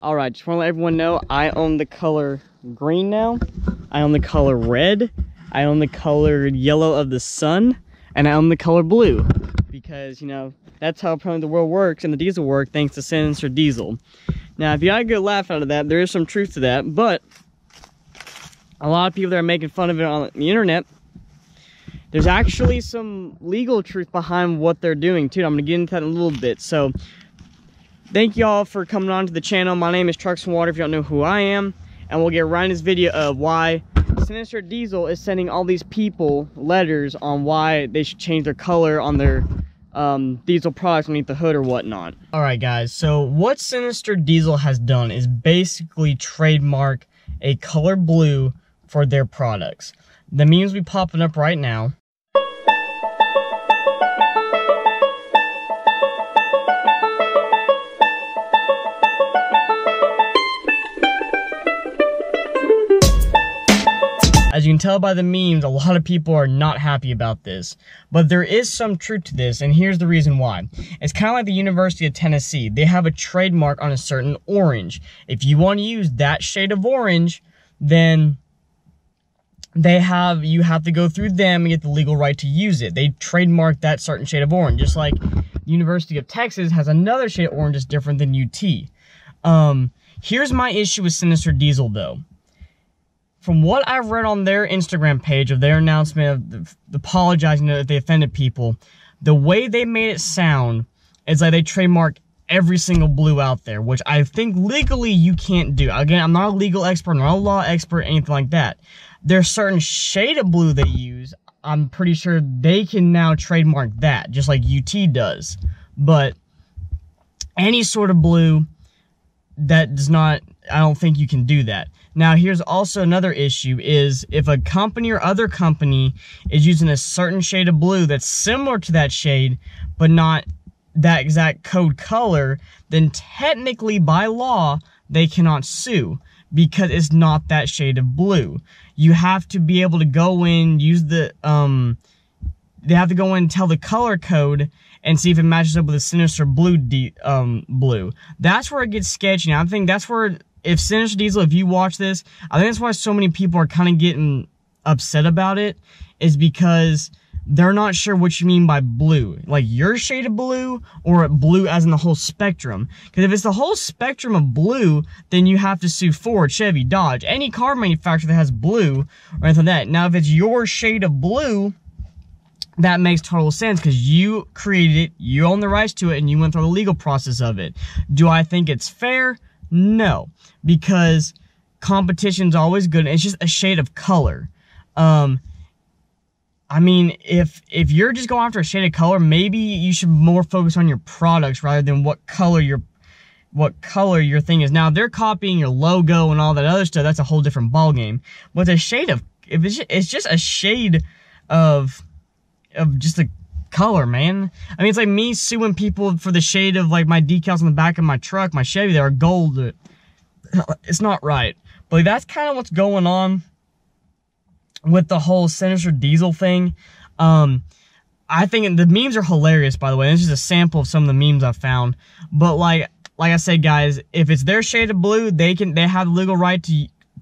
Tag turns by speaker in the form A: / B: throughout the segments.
A: Alright, just want to let everyone know I own the color green now. I own the color red. I own the color yellow of the sun. And I own the color blue. Because, you know, that's how apparently the world works and the diesel work, thanks to Sinister Diesel. Now, if you got a good laugh out of that, there is some truth to that. But a lot of people that are making fun of it on the internet, there's actually some legal truth behind what they're doing, too. I'm going to get into that in a little bit. So, thank y'all for coming on to the channel. My name is Trucks and Water, if you don't know who I am. And we'll get right in this video of why Sinister Diesel is sending all these people letters on why they should change their color on their diesel products underneath the hood or whatnot. Alright guys, so what Sinister Diesel has done is basically trademark a color blue for their products. The memes will be popping up right now. As you can tell by the memes, a lot of people are not happy about this. But there is some truth to this, and here's the reason why. It's kind of like the University of Tennessee. They have a trademark on a certain orange. If you want to use that shade of orange, then you have to go through them and get the legal right to use it. They trademark that certain shade of orange. Just like the University of Texas has another shade of orange that's different than UT. Here's my issue with Sinister Diesel, though. From what I've read on their Instagram page of their announcement of apologizing that they offended people, the way they made it sound is like they trademarked every single blue out there, which I think legally you can't do. Again, I'm not a legal expert, not a law expert, anything like that. There's certain shade of blue they use. I'm pretty sure they can now trademark that, just like UT does. But any sort of blue, that does not, I don't think you can do that. Now, here's also another issue is if a company or other company is using a certain shade of blue that's similar to that shade, but not that exact code color, then technically by law, they cannot sue because it's not that shade of blue. You have to be able to go in, use the, they have to go in and tell the color code and see if it matches up with a Sinister blue, blue. That's where it gets sketchy. Now, I think that's where, if Sinister Diesel, if you watch this, I think that's why so many people are kind of getting upset about it, is because they're not sure what you mean by blue. Like your shade of blue, or blue as in the whole spectrum. Because if it's the whole spectrum of blue, then you have to sue Ford, Chevy, Dodge, any car manufacturer that has blue, or anything like that. Now, if it's your shade of blue, that makes total sense because you created it, you own the rights to it, and you went through the legal process of it. Do I think it's fair? No, because competition's always good. It's just a shade of color. I mean, if you're just going after a shade of color, maybe you should more focus on your products rather than what color your thing is. Now, if they're copying your logo and all that other stuff, that's a whole different ballgame. But a shade of, if it's just a shade of just a color, man. I mean, it's like me suing people for the shade of like my decals on the back of my truck, my Chevy, that are gold. It's not right. But like, that's kind of what's going on with the whole Sinister Diesel thing. I think the memes are hilarious, by the way. This is just a sample of some of the memes I've found. But like I said, guys, if it's their shade of blue, they have the legal right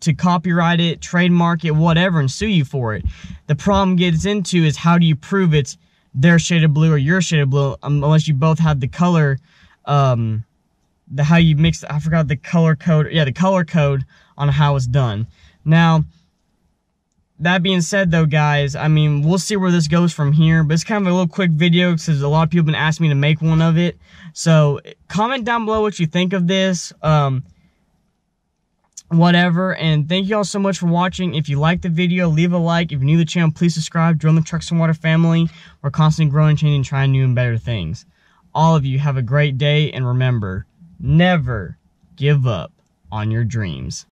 A: to copyright it, trademark it, whatever, and sue you for it. The problem gets into is how do you prove it's their shade of blue or your shade of blue, unless you both have the color, how you mix, I forgot the color code, yeah, the color code on how it's done. Now, that being said though, guys, I mean, we'll see where this goes from here, but it's kind of a little quick video because a lot of people have been asking me to make one of it. So, comment down below what you think of this, whatever, and thank you all so much for watching. If you liked the video, leave a like. If you're new to the channel, please subscribe. Join the Trucks and Water family. We're constantly growing, changing, trying new and better things. All of you have a great day, and remember, never give up on your dreams.